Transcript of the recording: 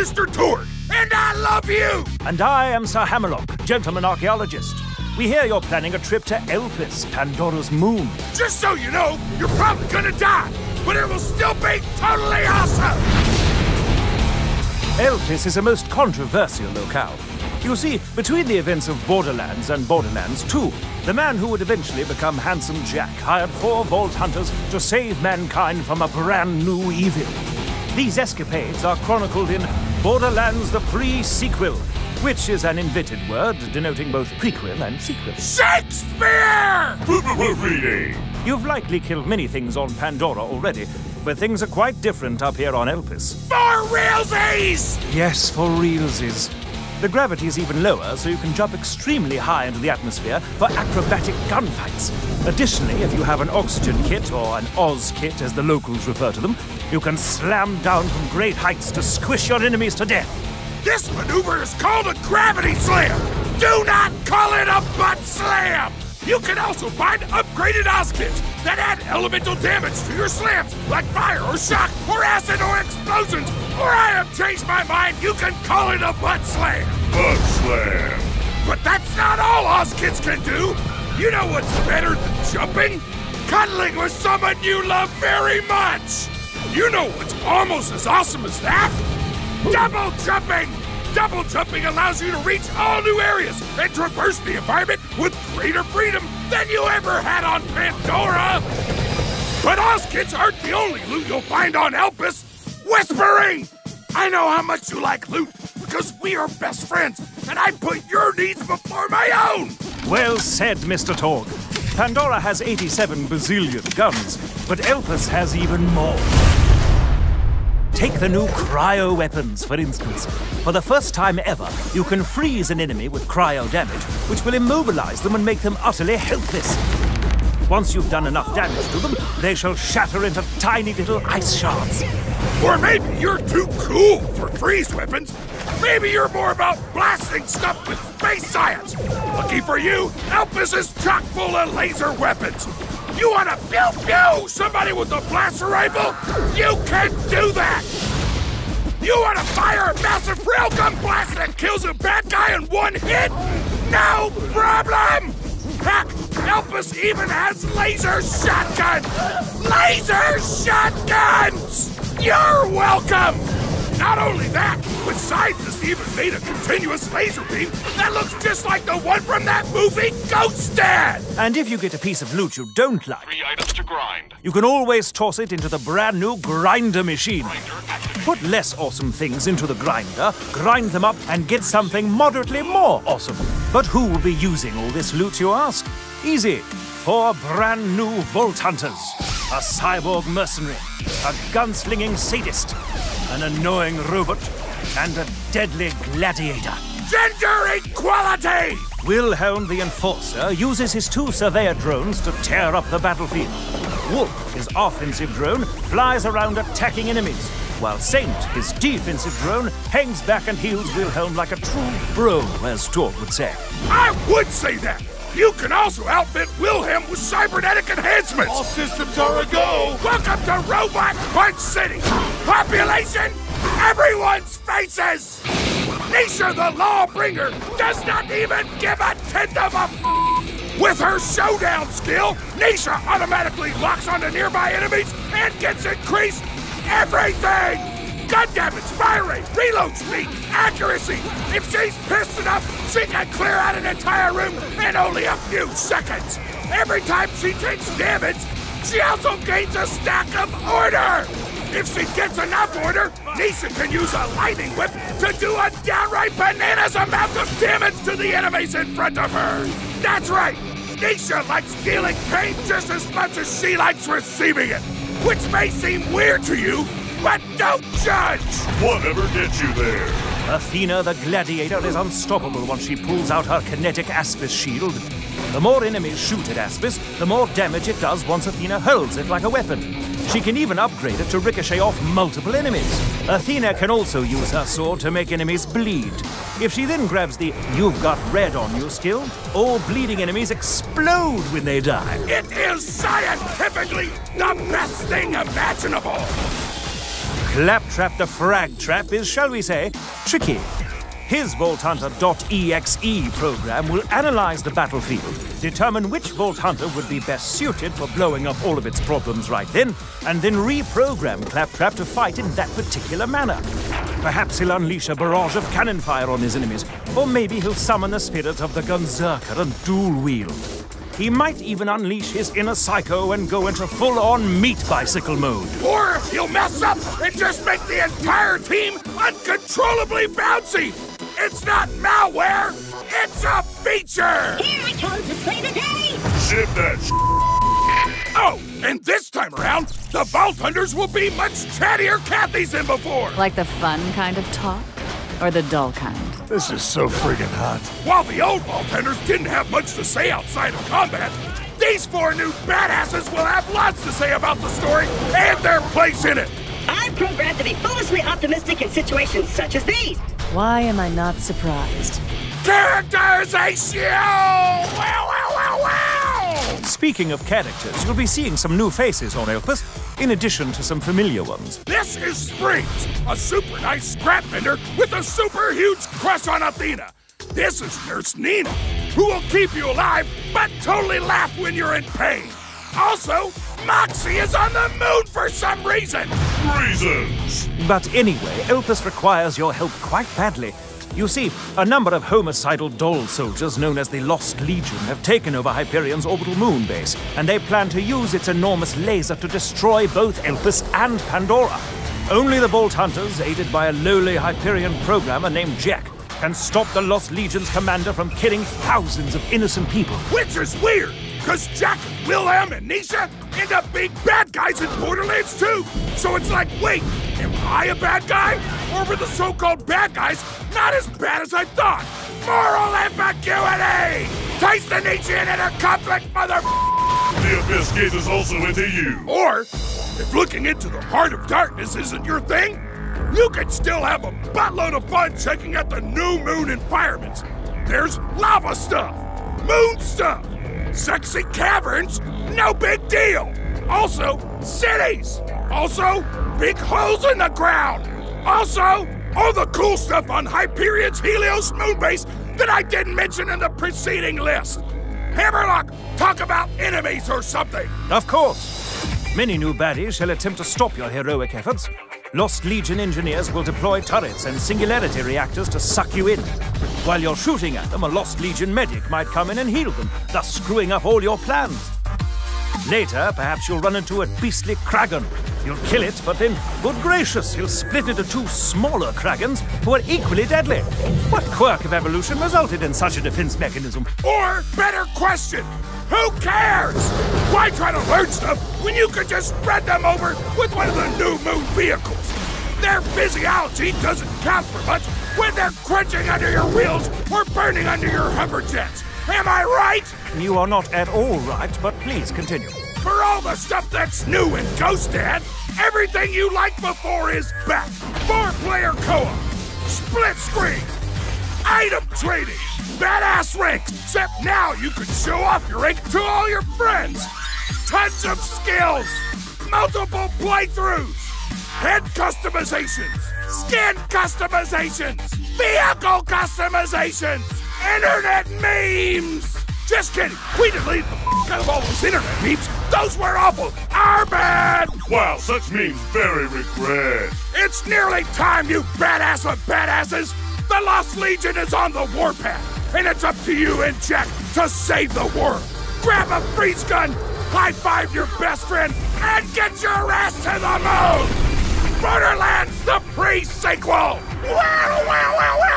Mr. Torgue, and I love you! And I am Sir Hammerlock, gentleman archaeologist. We hear you're planning a trip to Elpis, Pandora's moon. Just so you know, you're probably gonna die, but it will still be totally awesome! Elpis is a most controversial locale. You see, between the events of Borderlands and Borderlands 2, the man who would eventually become Handsome Jack hired 4 Vault Hunters to save mankind from a brand new evil. These escapades are chronicled in Borderlands the Pre-Sequel, which is an invented word denoting both prequel and sequel. Shakespeare! Reading! You've likely killed many things on Pandora already, but things are quite different up here on Elpis. For realsies! Yes, for realsies. The gravity is even lower, so you can jump extremely high into the atmosphere for acrobatic gunfights. Additionally, if you have an oxygen kit, or an Oz kit as the locals refer to them, you can slam down from great heights to squish your enemies to death. This maneuver is called a gravity slam! Do not call it a butt slam! You can also find upgraded Oz kits that add elemental damage to your slams, like fire or shock, or acid or explosions, or I have changed my mind, you can call it a butt slam! Butt slam! But that's not all Oz kits can do! You know what's better than jumping? Cuddling with someone you love very much! You know what's almost as awesome as that? Double jumping! Double jumping allows you to reach all new areas and traverse the environment with greater freedom than you ever had on Pandora! But Oz kits aren't the only loot you'll find on Elpis! Whispering! I know how much you like loot, because we are best friends, and I put your needs before my own! Well said, Mr. Torgue. Pandora has 87 bazillion guns, but Elpis has even more. Take the new cryo weapons, for instance. For the first time ever, you can freeze an enemy with cryo damage, which will immobilize them and make them utterly helpless. Once you've done enough damage to them, they shall shatter into tiny little ice shards. Or maybe you're too cool for freeze weapons. Maybe you're more about blasting stuff with space science. Lucky for you, Elpis is chock full of laser weapons. You wanna pew-pew somebody with a blaster rifle? You can do that! You wanna fire a massive railgun blast that kills a bad guy in one hit? No problem! Heck, Elpis even has laser shotguns! Laser shotguns! You're welcome! Not only that, but scientists even made a continuous laser beam that looks just like the one from that movie Ghost Dad! And if you get a piece of loot you don't like, 3 items to grind. you can always toss it into the brand new grinder machine. Put less awesome things into the grinder, grind them up, and get something moderately more awesome. But who will be using all this loot, you ask? Easy. 4 brand new Vault Hunters. A cyborg mercenary, a gunslinging sadist, an annoying robot, and a deadly gladiator. Gender equality! Wilhelm the Enforcer uses his 2 surveyor drones to tear up the battlefield. Wolf, his offensive drone, flies around attacking enemies, while Saint, his defensive drone, hangs back and heals Wilhelm like a true bro, as Torgue would say. I would say that! You can also outfit Wilhelm with cybernetic enhancements! All systems are a go! Welcome to Robot Punch City! Population, everyone's faces! Nisha the Lawbringer does not even give a tenth of a With her showdown skill, Nisha automatically locks onto nearby enemies and gets increased everything! Gun damage, fire rate, reload speed, accuracy! If she's pissed enough, she can clear out an entire room in only a few seconds! Every time she takes damage, she also gains a stack of order! If she gets enough order, Nisha can use a lightning whip to do a downright bananas amount of damage to the enemies in front of her! That's right! Nisha likes dealing pain just as much as she likes receiving it! Which may seem weird to you, but don't judge! Whatever gets you there? Athena the Gladiator is unstoppable once she pulls out her kinetic Aspis shield. The more enemies shoot at Aspis, the more damage it does once Athena holds it like a weapon. She can even upgrade it to ricochet off multiple enemies. Athena can also use her sword to make enemies bleed. If she then grabs the "You've got red on you" skill, all bleeding enemies explode when they die. It is scientifically the best thing imaginable! Claptrap the Frag Trap is, shall we say, tricky. His Vault Hunter.exe program will analyze the battlefield, determine which Vault Hunter would be best suited for blowing up all of its problems right then, and then reprogram Claptrap to fight in that particular manner. Perhaps he'll unleash a barrage of cannon fire on his enemies, or maybe he'll summon the spirit of the Gunzerker and dual wield. He might even unleash his inner psycho and go into full-on meat bicycle mode. Or he'll mess up and just make the entire team uncontrollably bouncy! It's not malware, it's a feature! Here I come to save the day! Ship that Oh, and this time around, the Vault Hunters will be much chattier Cathys than before! Like the fun kind of talk? Or the dull kind? This is so friggin' hot. While the old Vault Hunters didn't have much to say outside of combat, these 4 new badasses will have lots to say about the story and their place in it! I'm programmed to be foolishly optimistic in situations such as these. Why am I not surprised? Characterization! Wow, wow, wow, wow! Speaking of characters, you'll be seeing some new faces on Elpis, in addition to some familiar ones. This is Springs, a super nice scrap vendor with a super huge crush on Athena. This is Nurse Nina, who will keep you alive but totally laugh when you're in pain. Also, Moxie is on the moon for some reason. reasons. But anyway, Elpis requires your help quite badly. You see, a number of homicidal doll soldiers known as the Lost Legion have taken over Hyperion's orbital moon base, and they plan to use its enormous laser to destroy both Elpis and Pandora. Only the Vault Hunters, aided by a lowly Hyperion programmer named Jack, can stop the Lost Legion's commander from killing thousands of innocent people. Which is weird, because Jack, Wilhelm, and Nisha end up being bad guys in Borderlands too. So it's like, wait, am I a bad guy? Or were the so-called bad guys not as bad as I thought? Moral ambiguity! Taste the Nietzsche in a conflict, mother... The Abyss gazes also into you. Or, if looking into the heart of darkness isn't your thing, you could still have a buttload of fun checking out the new moon environments. There's lava stuff, moon stuff, sexy caverns, no big deal. Also, cities. Also, big holes in the ground. Also, all the cool stuff on Hyperion's Helios moon base that I didn't mention in the preceding list. Hammerlock, talk about enemies or something. Of course. Many new baddies shall attempt to stop your heroic efforts. Lost Legion engineers will deploy turrets and singularity reactors to suck you in. While you're shooting at them, a Lost Legion medic might come in and heal them, thus screwing up all your plans. Later, perhaps you'll run into a beastly Kragan. You'll kill it, but then, good gracious, he'll split into 2 smaller Kragans who are equally deadly. What quirk of evolution resulted in such a defense mechanism? Or, better question, who cares? Why try to learn stuff when you could just spread them over with one of the new moon vehicles? Their physiology doesn't count for much when they're crunching under your wheels or burning under your Humberjets. Am I right? You are not at all right, but please continue. For all the stuff that's new in Ghost Dad, everything you liked before is back. 4-player co-op, split screen, item trading, badass ranks, except now you can show off your rank to all your friends. Tons of skills, multiple playthroughs, head customizations, skin customizations, vehicle customizations, internet memes. Just kidding, we deleted the out of all those internet memes. Those were awful, our bad. Wow, such memes very regret. It's nearly time, you badass of badasses. The Lost Legion is on the warpath, and it's up to you and Jack to save the world. Grab a freeze gun, high-five your best friend, and get your ass to the moon! Borderlands, the pre-sequel! Wow, wow, wow, wow!